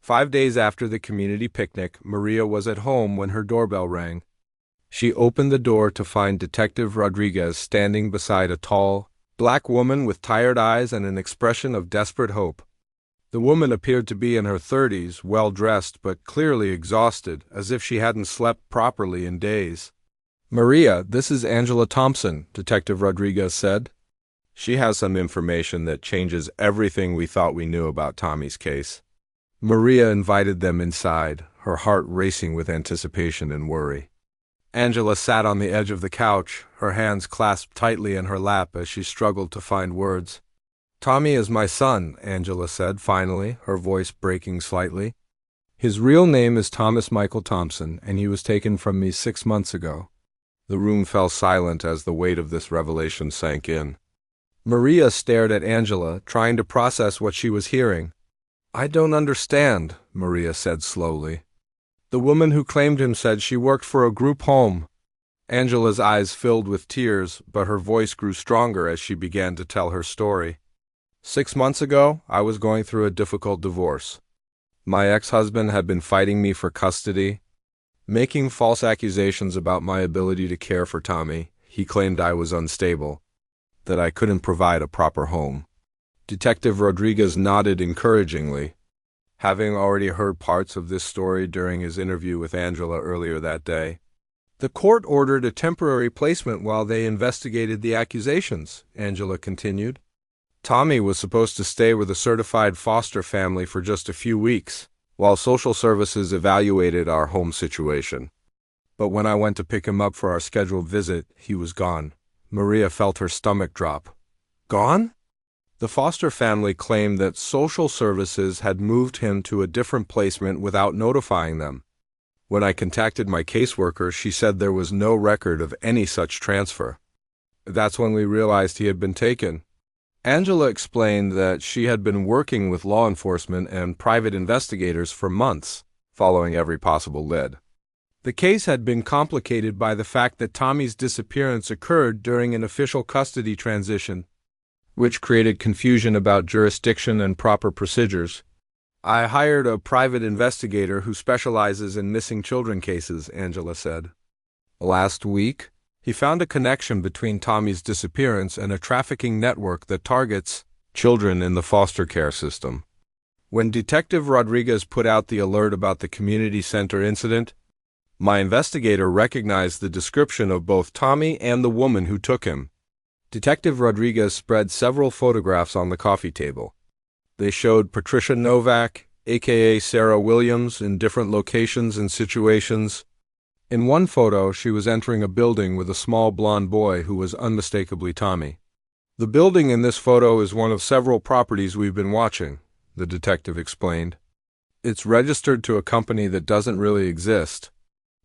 5 days after the community picnic, Maria was at home when her doorbell rang. She opened the door to find Detective Rodriguez standing beside a tall, black woman with tired eyes and an expression of desperate hope. The woman appeared to be in her 30s, well-dressed but clearly exhausted, as if she hadn't slept properly in days. "Maria, this is Angela Thompson," Detective Rodriguez said. "She has some information that changes everything we thought we knew about Tommy's case." Maria invited them inside, her heart racing with anticipation and worry. Angela sat on the edge of the couch, her hands clasped tightly in her lap as she struggled to find words. "Tommy is my son," Angela said finally, her voice breaking slightly. "His real name is Thomas Michael Thompson, and he was taken from me 6 months ago." The room fell silent as the weight of this revelation sank in. Maria stared at Angela, trying to process what she was hearing. "I don't understand," Maria said slowly. "The woman who claimed him said she worked for a group home." Angela's eyes filled with tears, but her voice grew stronger as she began to tell her story. 6 months ago, I was going through a difficult divorce. My ex-husband had been fighting me for custody, making false accusations about my ability to care for Tommy. He claimed I was unstable, that I couldn't provide a proper home. Detective Rodriguez nodded encouragingly, having already heard parts of this story during his interview with Angela earlier that day. "The court ordered a temporary placement while they investigated the accusations," Angela continued. "Tommy was supposed to stay with a certified foster family for just a few weeks, while social services evaluated our home situation. But when I went to pick him up for our scheduled visit, he was gone." Maria felt her stomach drop. "Gone?" "The foster family claimed that social services had moved him to a different placement without notifying them. When I contacted my caseworker, she said there was no record of any such transfer. That's when we realized he had been taken." Angela explained that she had been working with law enforcement and private investigators for months, following every possible lead. The case had been complicated by the fact that Tommy's disappearance occurred during an official custody transition, which created confusion about jurisdiction and proper procedures. "I hired a private investigator who specializes in missing children cases," Angela said. "Last week, he found a connection between Tommy's disappearance and a trafficking network that targets children in the foster care system. When Detective Rodriguez put out the alert about the community center incident, my investigator recognized the description of both Tommy and the woman who took him." Detective Rodriguez spread several photographs on the coffee table. They showed Patricia Novak, a.k.a. Sarah Williams, in different locations and situations. In one photo, she was entering a building with a small blond boy who was unmistakably Tommy. "The building in this photo is one of several properties we've been watching," the detective explained. "It's registered to a company that doesn't really exist,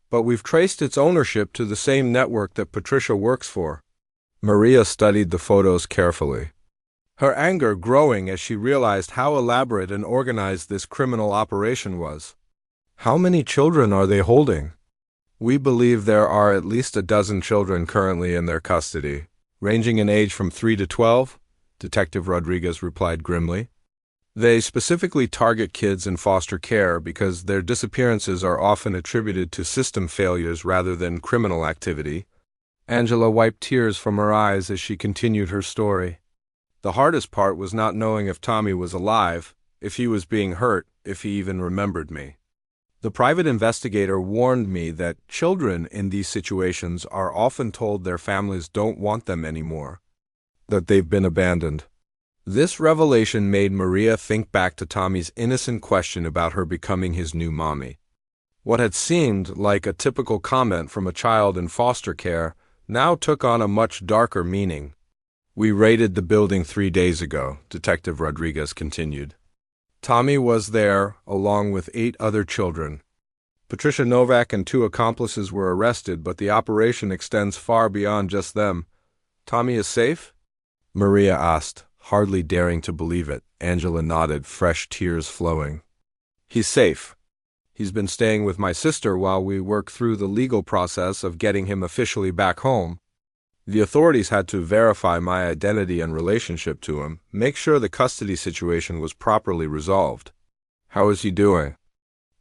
but we've traced its ownership to the same network that Patricia works for." Maria studied the photos carefully, her anger growing as she realized how elaborate and organized this criminal operation was. "How many children are they holding?" "We believe there are at least a dozen children currently in their custody, ranging in age from 3 to 12, Detective Rodriguez replied grimly. "They specifically target kids in foster care because their disappearances are often attributed to system failures rather than criminal activity." Angela wiped tears from her eyes as she continued her story. "The hardest part was not knowing if Tommy was alive, if he was being hurt, if he even remembered me. The private investigator warned me that children in these situations are often told their families don't want them anymore, that they've been abandoned." This revelation made Maria think back to Tommy's innocent question about her becoming his new mommy. What had seemed like a typical comment from a child in foster care now took on a much darker meaning. "We raided the building 3 days ago," Detective Rodriguez continued. "Tommy was there, along with 8 other children. Patricia Novak and 2 accomplices were arrested, but the operation extends far beyond just them." "Tommy is safe?" Maria asked, hardly daring to believe it. Angela nodded, fresh tears flowing. "He's safe. He's been staying with my sister while we work through the legal process of getting him officially back home. The authorities had to verify my identity and relationship to him, make sure the custody situation was properly resolved." How is he doing?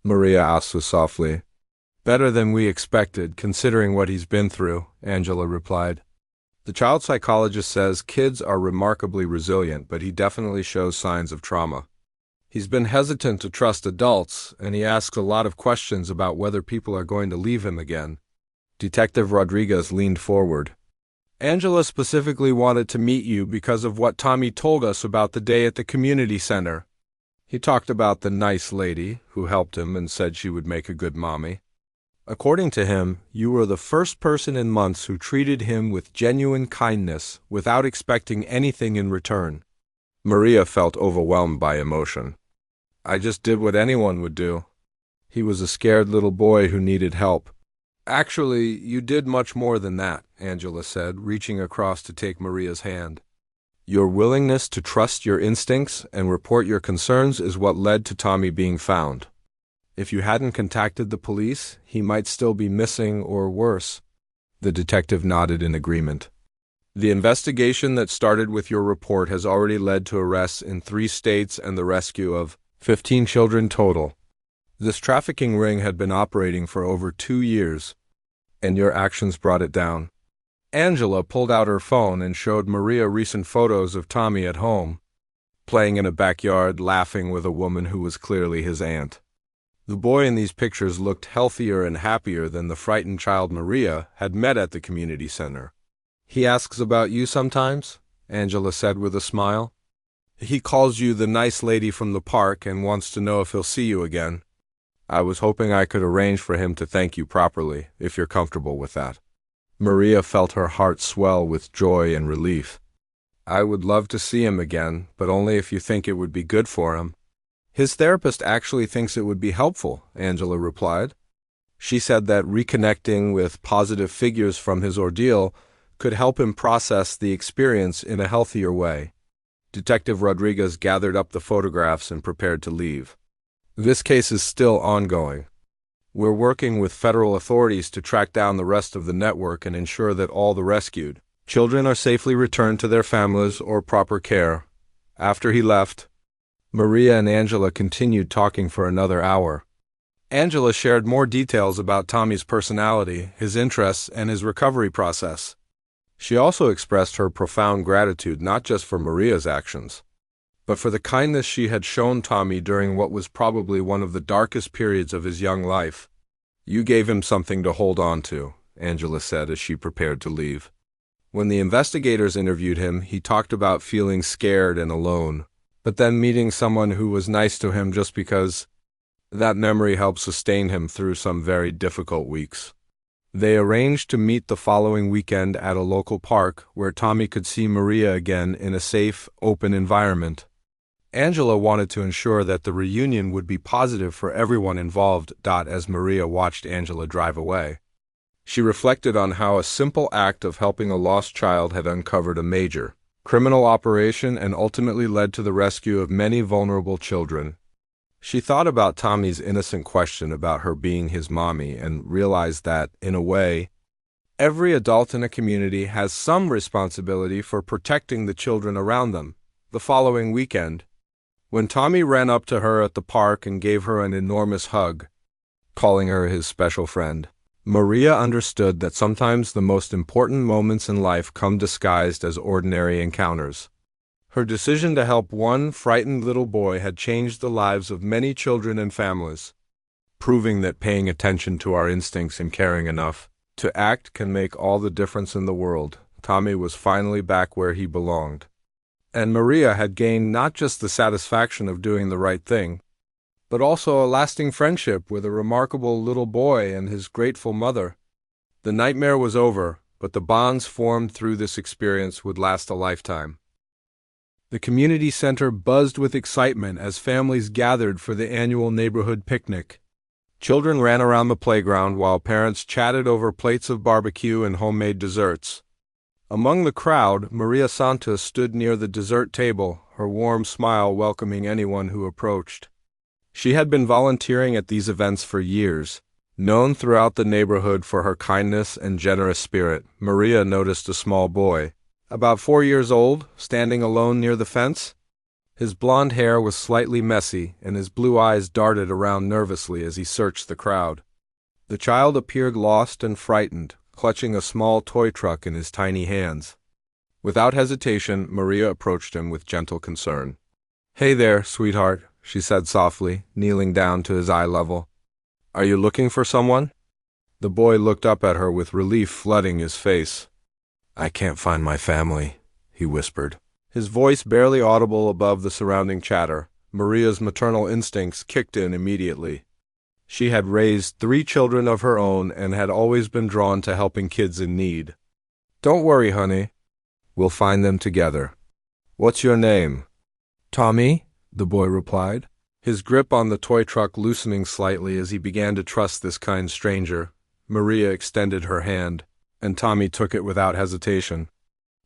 Maria asked softly. Better than we expected, considering what he's been through, Angela replied. The child psychologist says kids are remarkably resilient, but he definitely shows signs of trauma. He's been hesitant to trust adults, and he asks a lot of questions about whether people are going to leave him again. Detective Rodriguez leaned forward. Angela specifically wanted to meet you because of what Tommy told us about the day at the community center. He talked about the nice lady who helped him and said she would make a good mommy. According to him, you were the first person in months who treated him with genuine kindness without expecting anything in return. Maria felt overwhelmed by emotion. I just did what anyone would do. He was a scared little boy who needed help. Actually, you did much more than that, Angela said, reaching across to take Maria's hand. Your willingness to trust your instincts and report your concerns is what led to Tommy being found. If you hadn't contacted the police, he might still be missing or worse. The detective nodded in agreement. The investigation that started with your report has already led to arrests in 3 states and the rescue of 15 children total. This trafficking ring had been operating for over 2 years, and your actions brought it down. Angela pulled out her phone and showed Maria recent photos of Tommy at home, playing in a backyard, laughing with a woman who was clearly his aunt. The boy in these pictures looked healthier and happier than the frightened child Maria had met at the community center. He asks about you sometimes, Angela said with a smile. He calls you the nice lady from the park and wants to know if he'll see you again. I was hoping I could arrange for him to thank you properly, if you're comfortable with that. Maria felt her heart swell with joy and relief. I would love to see him again, but only if you think it would be good for him. His therapist actually thinks it would be helpful, Angela replied. She said that reconnecting with positive figures from his ordeal could help him process the experience in a healthier way. Detective Rodriguez gathered up the photographs and prepared to leave. This case is still ongoing. We're working with federal authorities to track down the rest of the network and ensure that all the rescued children are safely returned to their families or proper care. After he left, Maria and Angela continued talking for another hour. Angela shared more details about Tommy's personality, his interests, and his recovery process. She also expressed her profound gratitude not just for Maria's actions, but for the kindness she had shown Tommy during what was probably one of the darkest periods of his young life. You gave him something to hold on to, Angela said as she prepared to leave. When the investigators interviewed him, he talked about feeling scared and alone, but then meeting someone who was nice to him just because. That memory helped sustain him through some very difficult weeks. They arranged to meet the following weekend at a local park where Tommy could see Maria again in a safe, open environment. Angela wanted to ensure that the reunion would be positive for everyone involved. As Maria watched Angela drive away, she reflected on how a simple act of helping a lost child had uncovered a major criminal operation and ultimately led to the rescue of many vulnerable children. She thought about Tommy's innocent question about her being his mommy and realized that, in a way, every adult in a community has some responsibility for protecting the children around them. The following weekend, when Tommy ran up to her at the park and gave her an enormous hug, calling her his special friend, Maria understood that sometimes the most important moments in life come disguised as ordinary encounters. Her decision to help one frightened little boy had changed the lives of many children and families, proving that paying attention to our instincts and caring enough to act can make all the difference in the world. Tommy was finally back where he belonged. And Maria had gained not just the satisfaction of doing the right thing, but also a lasting friendship with a remarkable little boy and his grateful mother. The nightmare was over, but the bonds formed through this experience would last a lifetime. The community center buzzed with excitement as families gathered for the annual neighborhood picnic. Children ran around the playground while parents chatted over plates of barbecue and homemade desserts. Among the crowd, Maria Santos stood near the dessert table, her warm smile welcoming anyone who approached. She had been volunteering at these events for years. Known throughout the neighborhood for her kindness and generous spirit, Maria noticed a small boy, about 4 years old, standing alone near the fence. His blond hair was slightly messy, and his blue eyes darted around nervously as he searched the crowd. The child appeared lost and frightened, clutching a small toy truck in his tiny hands. Without hesitation, Maria approached him with gentle concern. "Hey there, sweetheart," she said softly, kneeling down to his eye level. "Are you looking for someone?" The boy looked up at her with relief flooding his face. "I can't find my family," he whispered. His voice barely audible above the surrounding chatter. Maria's maternal instincts kicked in immediately. She had raised 3 children of her own and had always been drawn to helping kids in need. "Don't worry, honey. We'll find them together. What's your name?" "Tommy," the boy replied, his grip on the toy truck loosening slightly as he began to trust this kind stranger. Maria extended her hand, and Tommy took it without hesitation.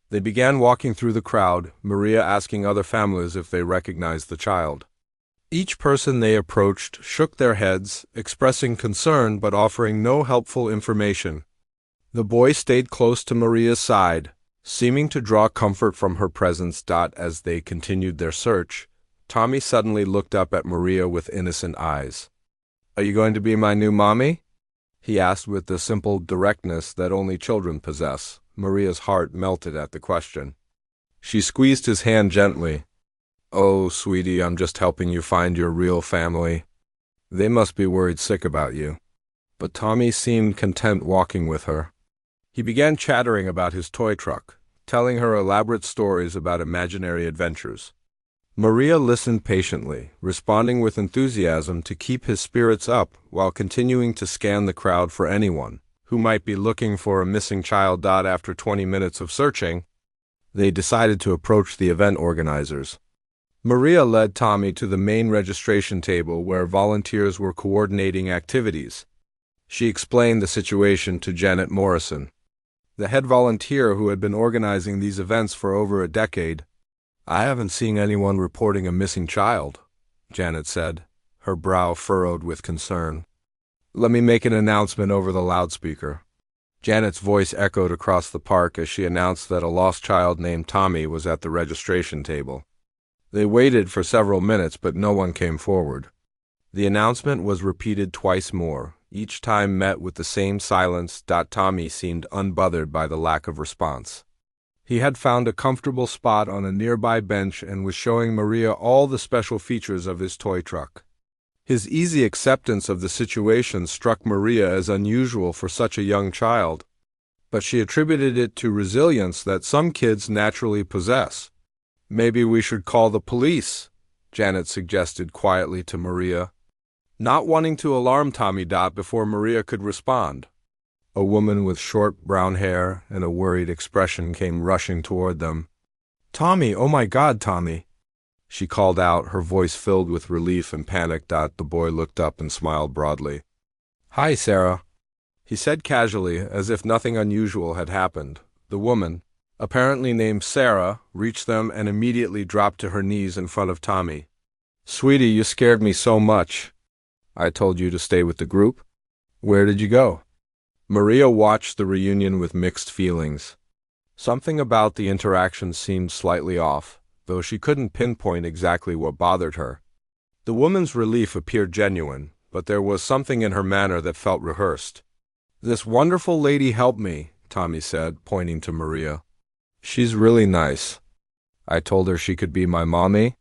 They began walking through the crowd, Maria asking other families if they recognized the child. Each person they approached shook their heads, expressing concern but offering no helpful information. The boy stayed close to Maria's side, seeming to draw comfort from her presence. As they continued their search, Tommy suddenly looked up at Maria with innocent eyes. "Are you going to be my new mommy?" he asked with the simple directness that only children possess. Maria's heart melted at the question. She squeezed his hand gently. "Oh, sweetie, I'm just helping you find your real family. They must be worried sick about you." But Tommy seemed content walking with her. He began chattering about his toy truck, telling her elaborate stories about imaginary adventures. Maria listened patiently, responding with enthusiasm to keep his spirits up while continuing to scan the crowd for anyone who might be looking for a missing child. After 20 minutes of searching, they decided to approach the event organizers. Maria led Tommy to the main registration table where volunteers were coordinating activities. She explained the situation to Janet Morrison, the head volunteer who had been organizing these events for over a decade. "I haven't seen anyone reporting a missing child," Janet said, her brow furrowed with concern. "Let me make an announcement over the loudspeaker." Janet's voice echoed across the park as she announced that a lost child named Tommy was at the registration table. They waited for several minutes, but no one came forward. The announcement was repeated twice more, each time met with the same silence. Tommy seemed unbothered by the lack of response. He had found a comfortable spot on a nearby bench and was showing Maria all the special features of his toy truck. His easy acceptance of the situation struck Maria as unusual for such a young child, but she attributed it to resilience that some kids naturally possess. "Maybe we should call the police," Janet suggested quietly to Maria, not wanting to alarm Tommy. Before Maria could respond, a woman with short brown hair and a worried expression came rushing toward them. "Tommy, oh my God, Tommy!" she called out, her voice filled with relief and panic. The boy looked up and smiled broadly. "Hi, Sarah," he said casually, as if nothing unusual had happened. The woman, apparently named Sarah, reached them and immediately dropped to her knees in front of Tommy. "Sweetie, you scared me so much. I told you to stay with the group. Where did you go?" Maria watched the reunion with mixed feelings. Something about the interaction seemed slightly off, though she couldn't pinpoint exactly what bothered her. The woman's relief appeared genuine, but there was something in her manner that felt rehearsed. "This wonderful lady helped me," Tommy said, pointing to Maria. "She's really nice. I told her she could be my mommy."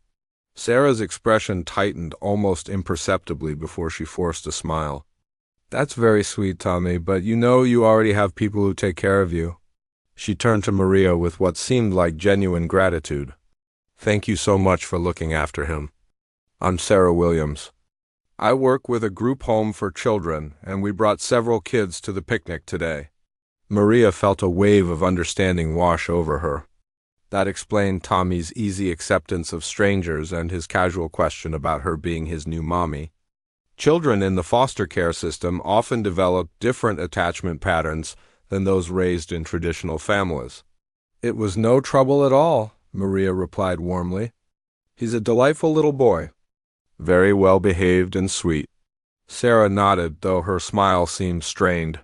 Sarah's expression tightened almost imperceptibly before she forced a smile. "That's very sweet, Tommy, but you know you already have people who take care of you." She turned to Maria with what seemed like genuine gratitude. "Thank you so much for looking after him. I'm Sarah Williams. I work with a group home for children, and we brought several kids to the picnic today." Maria felt a wave of understanding wash over her. That explained Tommy's easy acceptance of strangers and his casual question about her being his new mommy. Children in the foster care system often develop different attachment patterns than those raised in traditional families. "It was no trouble at all," Maria replied warmly. "He's a delightful little boy. Very well behaved and sweet." Sarah nodded, though her smile seemed strained.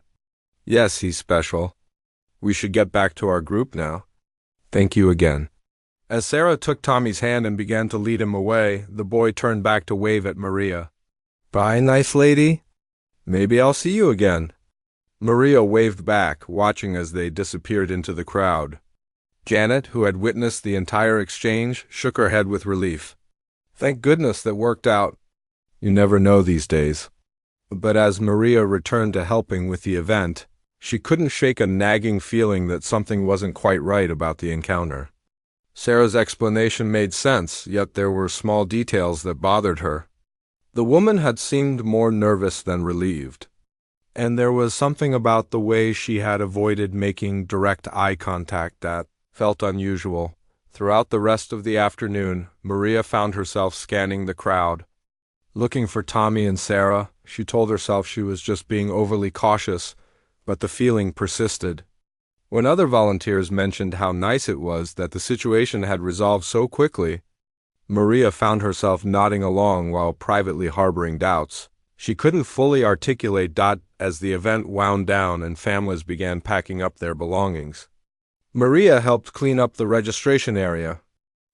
"Yes, he's special. We should get back to our group now. Thank you again." As Sarah took Tommy's hand and began to lead him away, the boy turned back to wave at Maria. "Bye, nice lady. Maybe I'll see you again." Maria waved back, watching as they disappeared into the crowd. Janet, who had witnessed the entire exchange, shook her head with relief. "Thank goodness that worked out. You never know these days." But as Maria returned to helping with the event, she couldn't shake a nagging feeling that something wasn't quite right about the encounter. Sarah's explanation made sense, yet there were small details that bothered her. The woman had seemed more nervous than relieved, and there was something about the way she had avoided making direct eye contact that felt unusual. Throughout the rest of the afternoon, Maria found herself scanning the crowd. Looking for Tommy and Sarah, she told herself she was just being overly cautious, but the feeling persisted. When other volunteers mentioned how nice it was that the situation had resolved so quickly, Maria found herself nodding along while privately harboring doubts. She couldn't fully articulate as the event wound down and families began packing up their belongings. Maria helped clean up the registration area.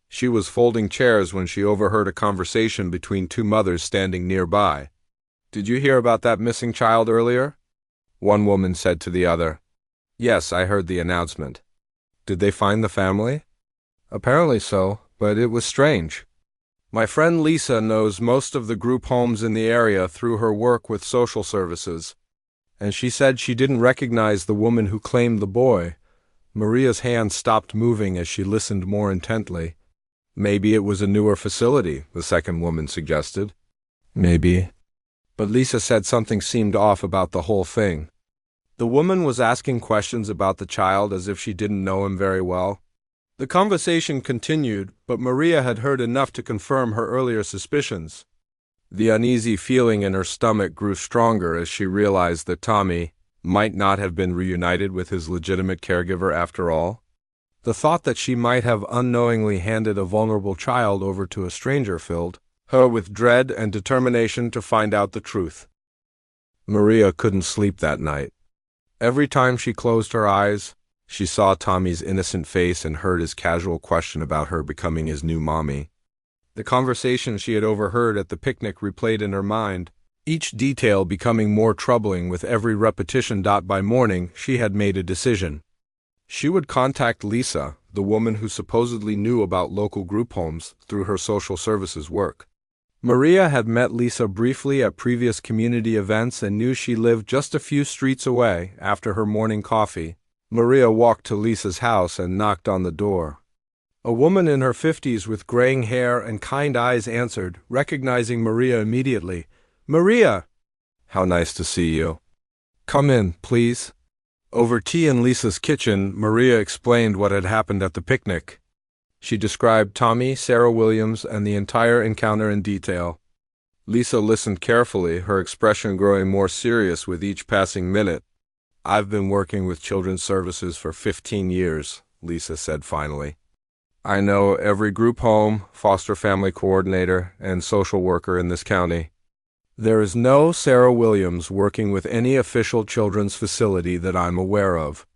She was folding chairs when she overheard a conversation between two mothers standing nearby. "Did you hear about that missing child earlier?" one woman said to the other. "Yes, I heard the announcement." "Did they find the family?" "Apparently so, but it was strange. My friend Lisa knows most of the group homes in the area through her work with social services, and she said she didn't recognize the woman who claimed the boy." Maria's hand stopped moving as she listened more intently. "Maybe it was a newer facility," the second woman suggested. "Maybe. But Lisa said something seemed off about the whole thing." The woman was asking questions about the child as if she didn't know him very well. The conversation continued, but Maria had heard enough to confirm her earlier suspicions. The uneasy feeling in her stomach grew stronger as she realized that Tommy might not have been reunited with his legitimate caregiver after all. The thought that she might have unknowingly handed a vulnerable child over to a stranger filled her with dread and determination to find out the truth. Maria couldn't sleep that night. Every time she closed her eyes, she saw Tommy's innocent face and heard his casual question about her becoming his new mommy. The conversation she had overheard at the picnic replayed in her mind, each detail becoming more troubling with every repetition. By morning, she had made a decision. She would contact Lisa, the woman who supposedly knew about local group homes through her social services work. Maria had met Lisa briefly at previous community events and knew she lived just a few streets away. After her morning coffee, Maria walked to Lisa's house and knocked on the door. A woman in her 50s with graying hair and kind eyes answered, recognizing Maria immediately. "Maria!" "How nice to see you." "Come in, please." Over tea in Lisa's kitchen, Maria explained what had happened at the picnic. She described Tommy, Sarah Williams, and the entire encounter in detail. Lisa listened carefully, her expression growing more serious with each passing minute. "I've been working with children's services for 15 years, Lisa said finally. "I know every group home, foster family coordinator, and social worker in this county. There is no Sarah Williams working with any official children's facility that I'm aware of."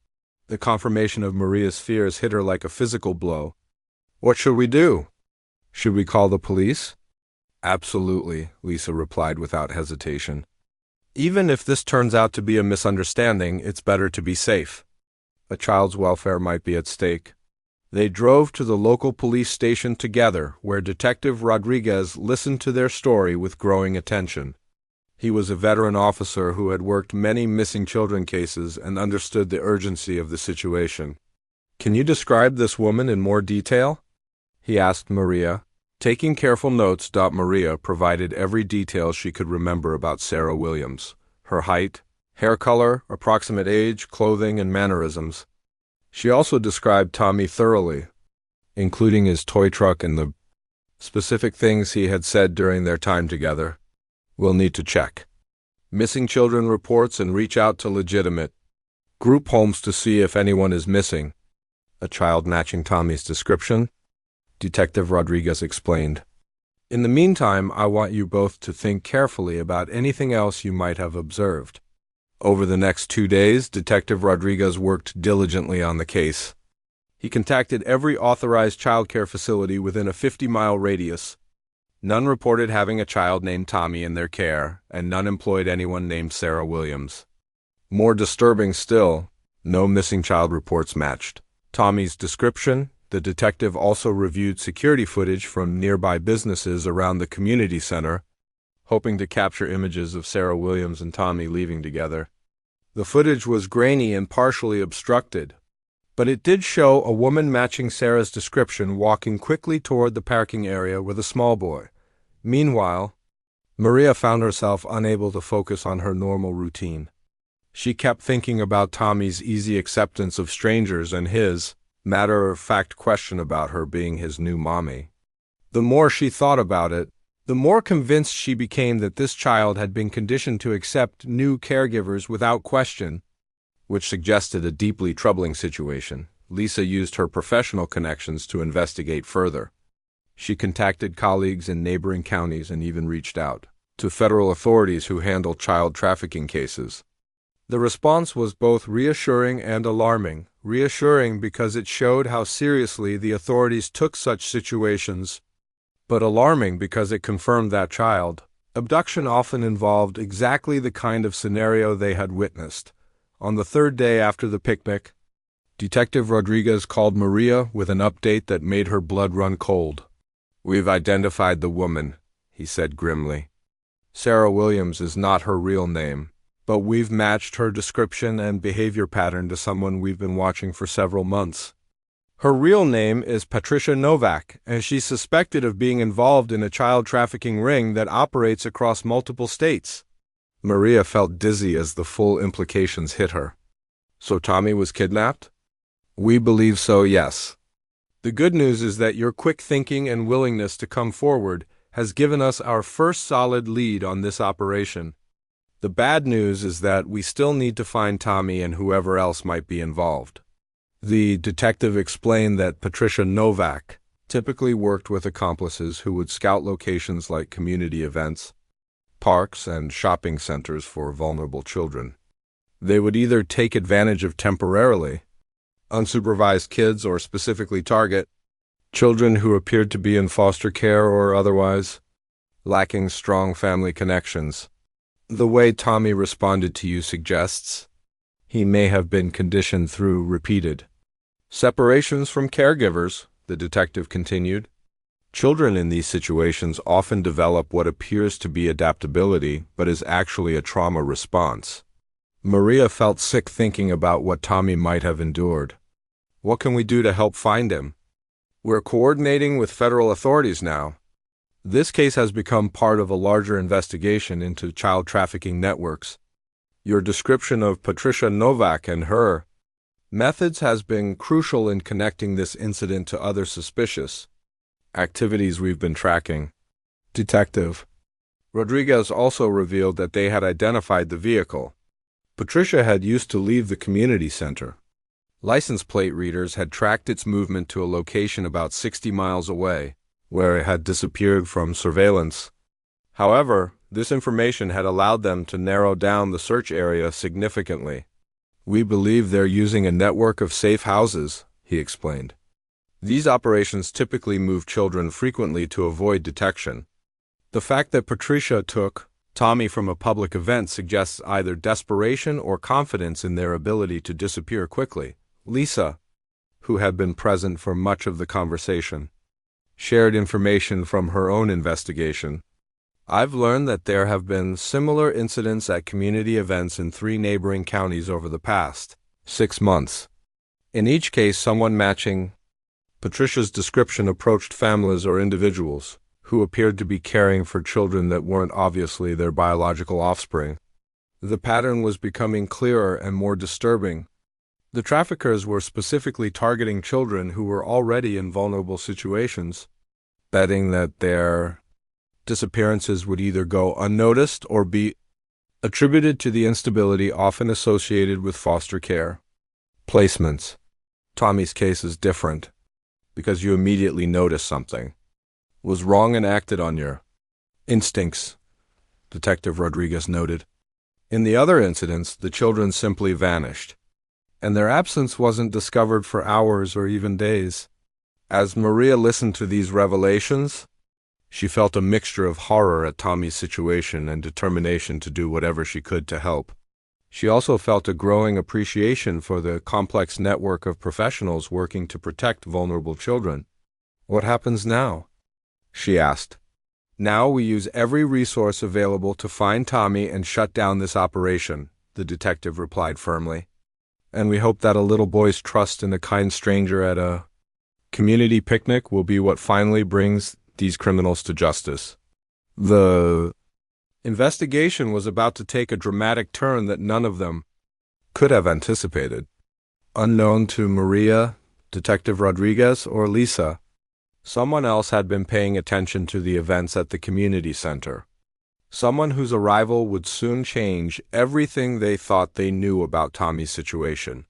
The confirmation of Maria's fears hit her like a physical blow. "What should we do? Should we call the police?" "Absolutely," Lisa replied without hesitation. "Even if this turns out to be a misunderstanding, it's better to be safe. A child's welfare might be at stake." They drove to the local police station together, where Detective Rodriguez listened to their story with growing attention. He was a veteran officer who had worked many missing children cases and understood the urgency of the situation. "Can you describe this woman in more detail?" he asked Maria. Taking careful notes, Maria provided every detail she could remember about Sarah Williams: her height, hair color, approximate age, clothing, and mannerisms. She also described Tommy thoroughly, including his toy truck and the specific things he had said during their time together. "We'll need to check missing children reports and reach out to legitimate group homes to see if anyone is missing. A child matching Tommy's description," Detective Rodriguez explained. "In the meantime, I want you both to think carefully about anything else you might have observed." Over the next 2 days, Detective Rodriguez worked diligently on the case. He contacted every authorized childcare facility within a 50-mile radius. None reported having a child named Tommy in their care, and none employed anyone named Sarah Williams. More disturbing still, no missing child reports matched Tommy's description. The detective also reviewed security footage from nearby businesses around the community center, hoping to capture images of Sarah Williams and Tommy leaving together. The footage was grainy and partially obstructed, but it did show a woman matching Sarah's description walking quickly toward the parking area with a small boy. Meanwhile, Maria found herself unable to focus on her normal routine. She kept thinking about Tommy's easy acceptance of strangers and his matter-of-fact question about her being his new mommy. The more she thought about it, the more convinced she became that this child had been conditioned to accept new caregivers without question, which suggested a deeply troubling situation. Lisa used her professional connections to investigate further. She contacted colleagues in neighboring counties and even reached out to federal authorities who handle child trafficking cases. The response was both reassuring and alarming. Reassuring because it showed how seriously the authorities took such situations, but alarming because it confirmed that child abduction often involved exactly the kind of scenario they had witnessed. On the third day after the picnic, Detective Rodriguez called Maria with an update that made her blood run cold. "We've identified the woman," he said grimly. "Sarah Williams is not her real name, but we've matched her description and behavior pattern to someone we've been watching for several months. Her real name is Patricia Novak, and she's suspected of being involved in a child trafficking ring that operates across multiple states." Maria felt dizzy as the full implications hit her. "So Tommy was kidnapped?" "We believe so, yes. The good news is that your quick thinking and willingness to come forward has given us our first solid lead on this operation. The bad news is that we still need to find Tommy and whoever else might be involved." The detective explained that Patricia Novak typically worked with accomplices who would scout locations like community events, parks, and shopping centers for vulnerable children. They would either take advantage of temporarily unsupervised kids or specifically target children who appeared to be in foster care or otherwise lacking strong family connections. The way Tommy responded to you suggests he may have been conditioned through repeated separations from caregivers, the detective continued. Children in these situations often develop what appears to be adaptability, but is actually a trauma response. Maria felt sick thinking about what Tommy might have endured. "What can we do to help find him?" "We're coordinating with federal authorities now. This case has become part of a larger investigation into child trafficking networks. Your description of Patricia Novak and her methods has been crucial in connecting this incident to other suspicious activities we've been tracking." Detective Rodriguez also revealed that they had identified the vehicle. Patricia had used to leave the community center. License plate readers had tracked its movement to a location about 60 miles away, where it had disappeared from surveillance. However, this information had allowed them to narrow down the search area significantly. "We believe they're using a network of safe houses," he explained. "These operations typically move children frequently to avoid detection. The fact that Patricia took Tommy from a public event suggests either desperation or confidence in their ability to disappear quickly." Lisa, who had been present for much of the conversation, shared information from her own investigation. "I've learned that there have been similar incidents at community events in 3 neighboring counties over the past 6 months. In each case, someone matching Patricia's description approached families or individuals who appeared to be caring for children that weren't obviously their biological offspring. The pattern was becoming clearer and more disturbing. The traffickers were specifically targeting children who were already in vulnerable situations, betting that their disappearances would either go unnoticed or be attributed to the instability often associated with foster care placements. Tommy's case is different because you immediately notice something was wrong and acted on your instincts, Detective Rodriguez noted. In the other incidents, the children simply vanished, and their absence wasn't discovered for hours or even days. As Maria listened to these revelations, she felt a mixture of horror at Tommy's situation and determination to do whatever she could to help. She also felt a growing appreciation for the complex network of professionals working to protect vulnerable children. "What happens now?" she asked. "Now we use every resource available to find Tommy and shut down this operation," the detective replied firmly. "And we hope that a little boy's trust in a kind stranger at a community picnic will be what finally brings these criminals to justice." The investigation was about to take a dramatic turn that none of them could have anticipated. Unknown to Maria, Detective Rodriguez, or Lisa, someone else had been paying attention to the events at the community center. Someone whose arrival would soon change everything they thought they knew about Tommy's situation.